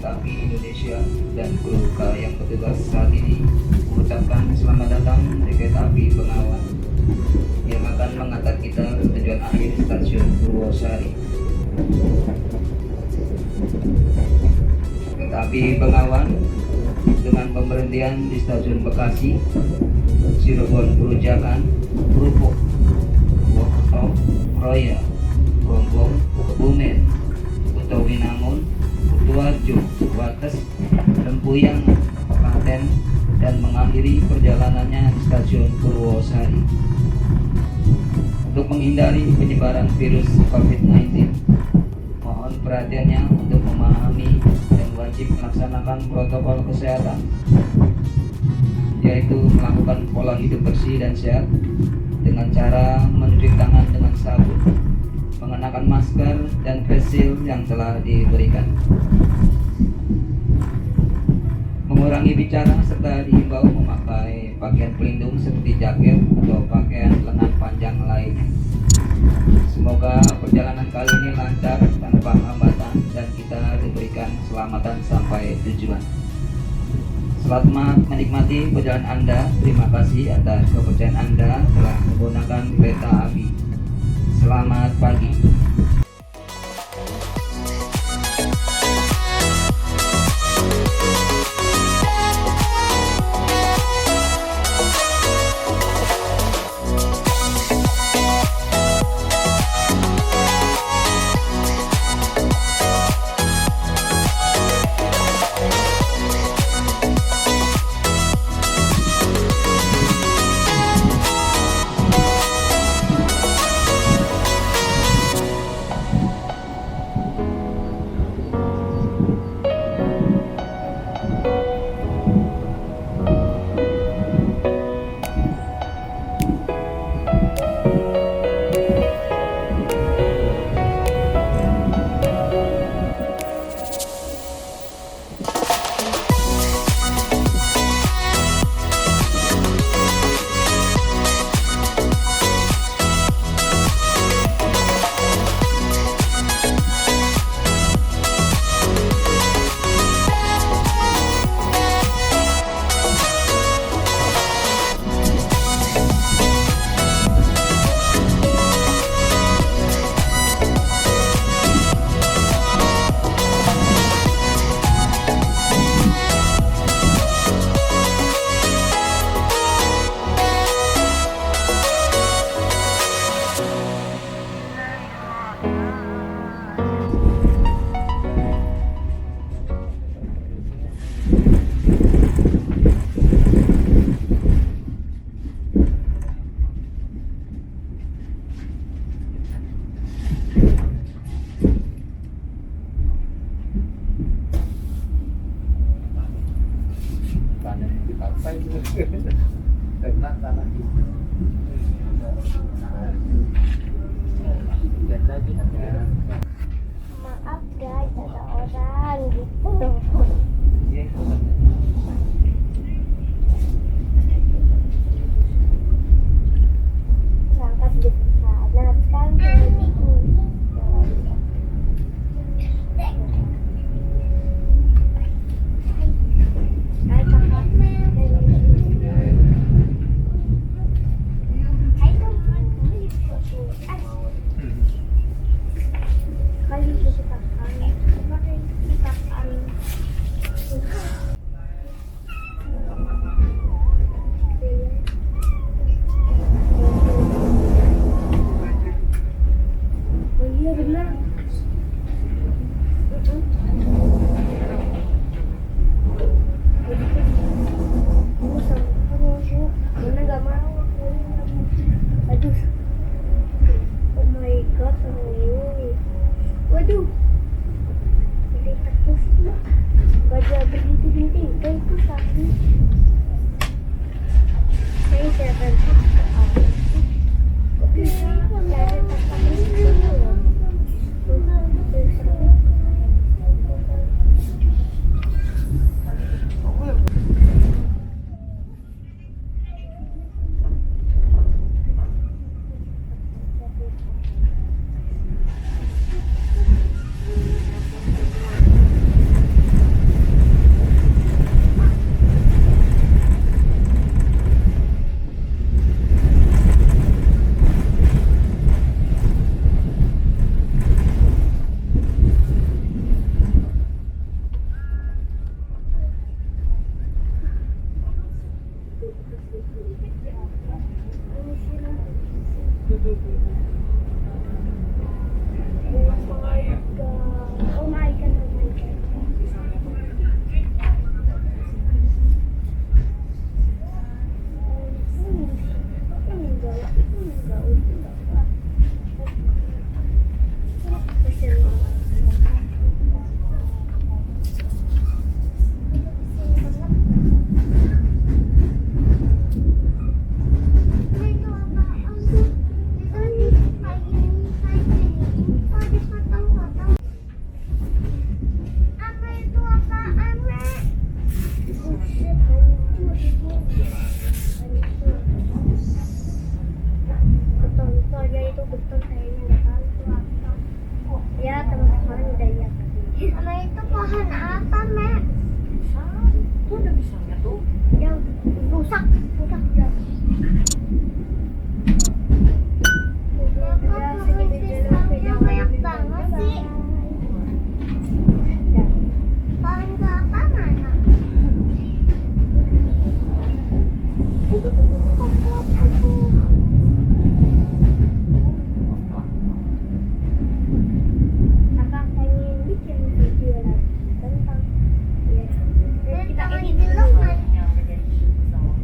Kereta Api Indonesia dan kru yang bertugas saat ini mengucapkan selamat datang di Kereta Api Bengawan yang akan mengantar kita ke tujuan akhir stasiun Purwosari. Kereta Api Bengawan dengan pemberhentian di stasiun Bekasi, Cirebon, Perujakan, Krupuk, Wokerto, Kroya, Gombong, Bumen, Kutowinangun, Kutuarjo, Wates, Lempuyang, Klaten, dan mengakhiri perjalanannya di stasiun Purwosari. Untuk menghindari penyebaran virus COVID-19, mohon perhatiannya untuk memahami dan wajib melaksanakan protokol kesehatan, yaitu melakukan pola hidup bersih dan sehat dengan cara mencuci tangan dengan sabun, mengenakan masker dan face shield yang telah diberikan, mengurangi bicara serta diimbau memakai pakaian pelindung seperti jaket atau pakaian lengan panjang lainnya. Semoga perjalanan kali ini lancar tanpa hambatan dan kita diberikan keselamatan sampai tujuan. Selamat menikmati perjalanan Anda. Terima kasih atas kepercayaan Anda telah menggunakan kereta api. Selamat pagi. Maaf guys, ada orang gitu. Berangkat di sana kan jadi Hai kakak. Hai dong. Kali itu kakak. Kakak. Oh iya benar. Mana gak mau. Aduh. Oh my god, waduh. Ini terus baca berhenti-henti itu sakit. Saya jangan ke awal. Kok bisa dari tempat itu? Mama itu pohon apa, Mek? Tuh ada pisangnya tuh. Yang rusak ya. Kok pohon pisangnya banyak banget sih? Pohon kelapa mana? Itu tuh pohon kelapa tuh. Kakak pengen bikin video lagi tentang kita ini dulu kan. Yang udah jadi pesawat.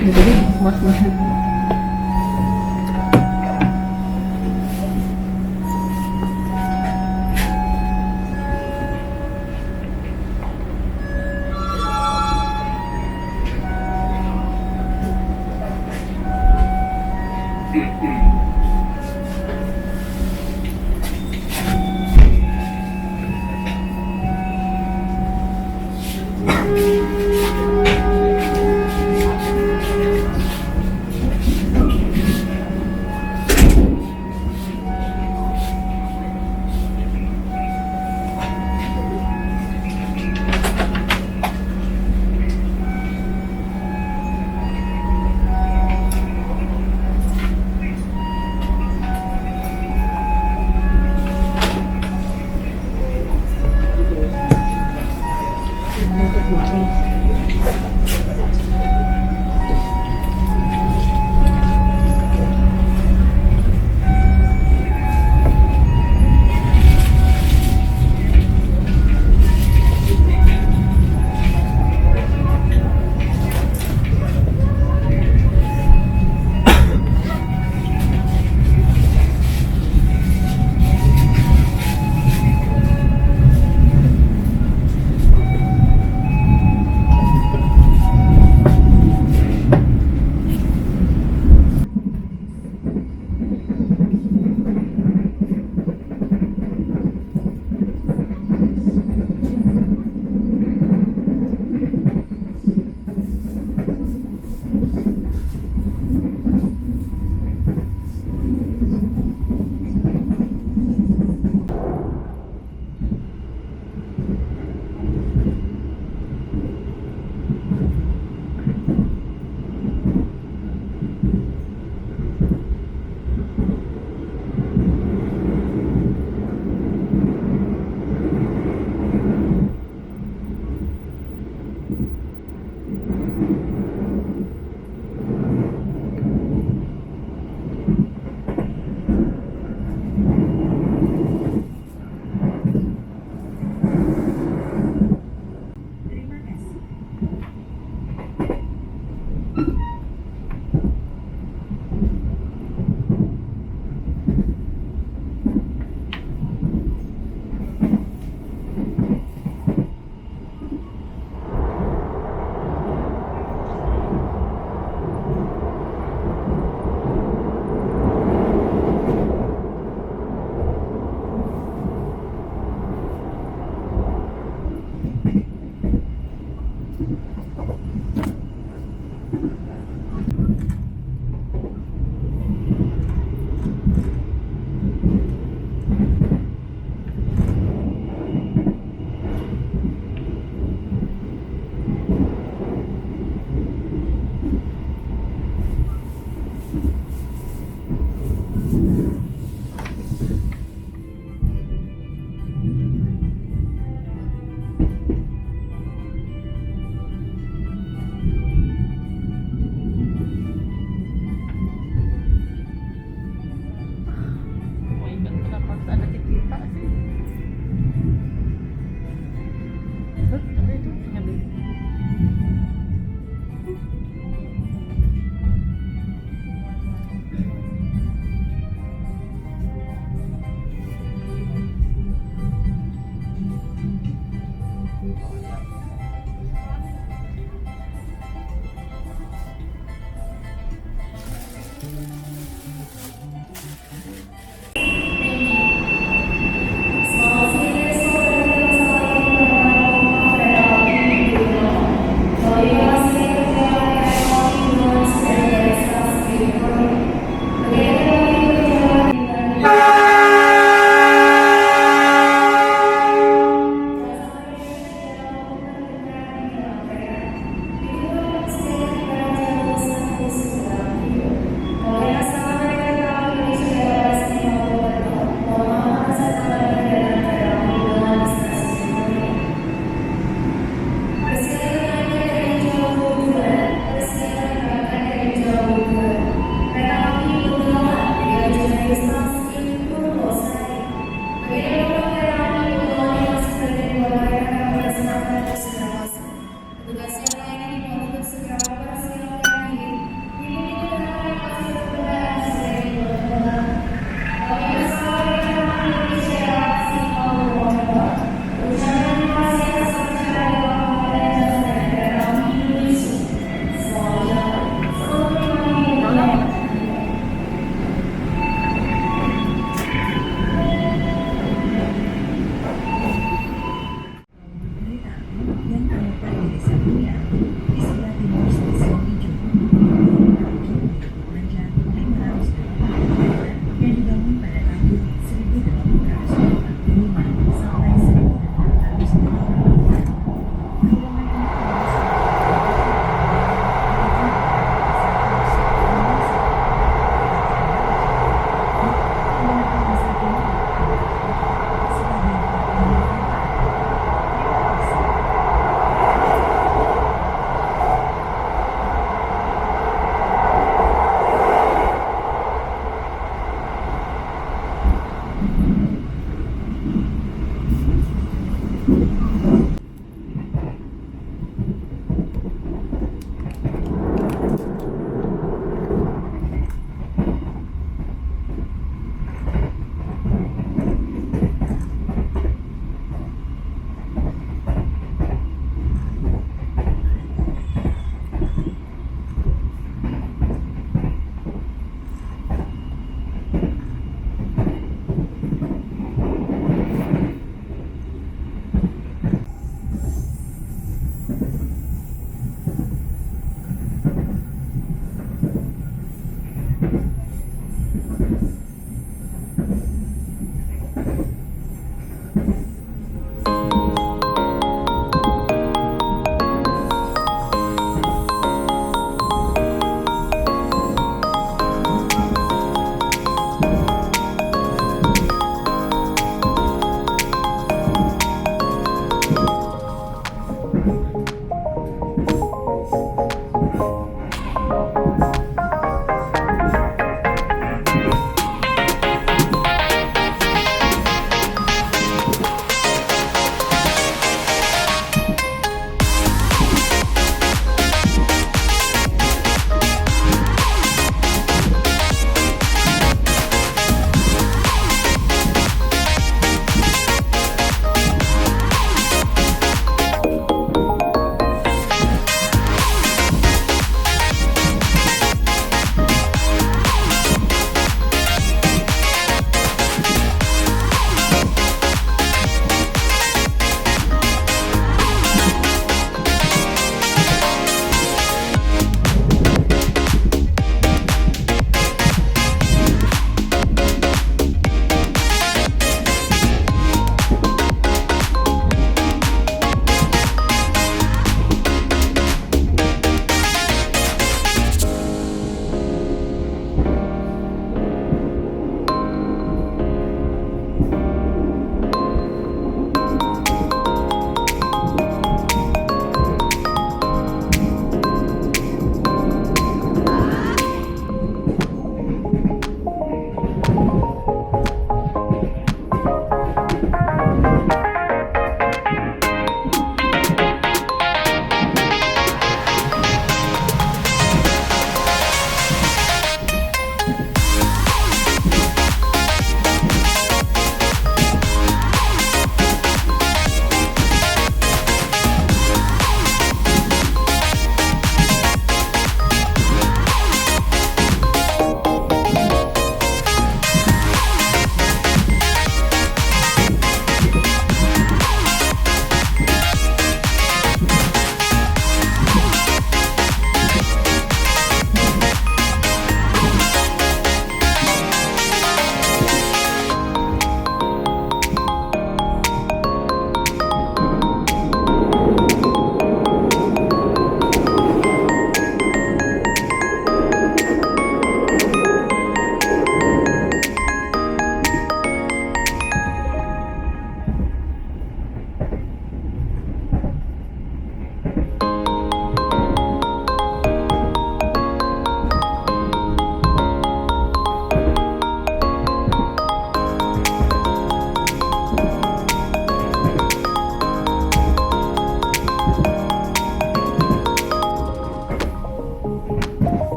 Jadi, mas-masan.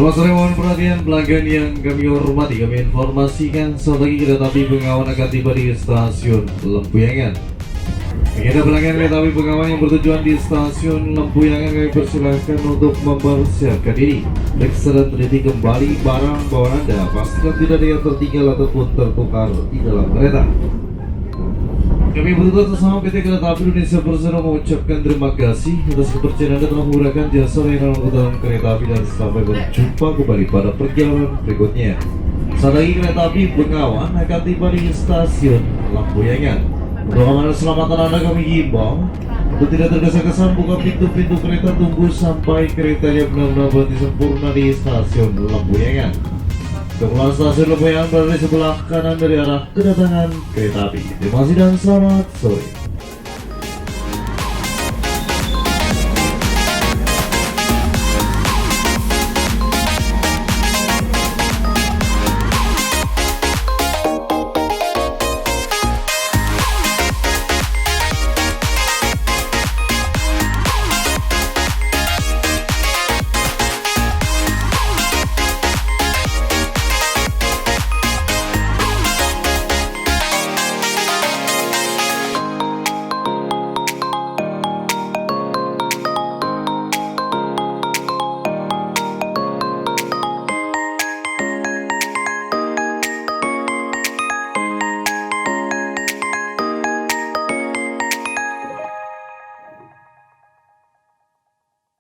Selamat sore, mohon perhatian pelanggan yang kami hormati. Kami informasikan saat lagi kereta api Bengawan akan tiba di stasiun Lempuyangan. Kita pelanggan kereta api Bengawan yang bertujuan di stasiun Lempuyangan, kami persilahkan untuk mempersiapkan diri. Periksa dan teliti kembali barang bawaan Anda. Pastikan tidak ada yang tertinggal ataupun tertukar di dalam kereta. Kami bertugas bersama PT Kereta Api Indonesia Persero mengucapkan terima kasih atas kepercayaan Anda telah menggunakan jasa layanan angkutan kereta api, dan sampai berjumpa kembali pada perjalanan berikutnya. Saat lagi kereta api Bengawan akan tiba di stasiun Lempuyangan. Untuk keamanan keselamatan Anda kami himbau untuk tidak tergesa-gesa buka pintu-pintu kereta, tunggu sampai keretanya benar-benar berhenti sempurna di stasiun Lempuyangan. Kemudian stasiun Lempuyangan berada di sebelah kanan dari arah kedatangan kereta api. Terima kasih dan selamat sore.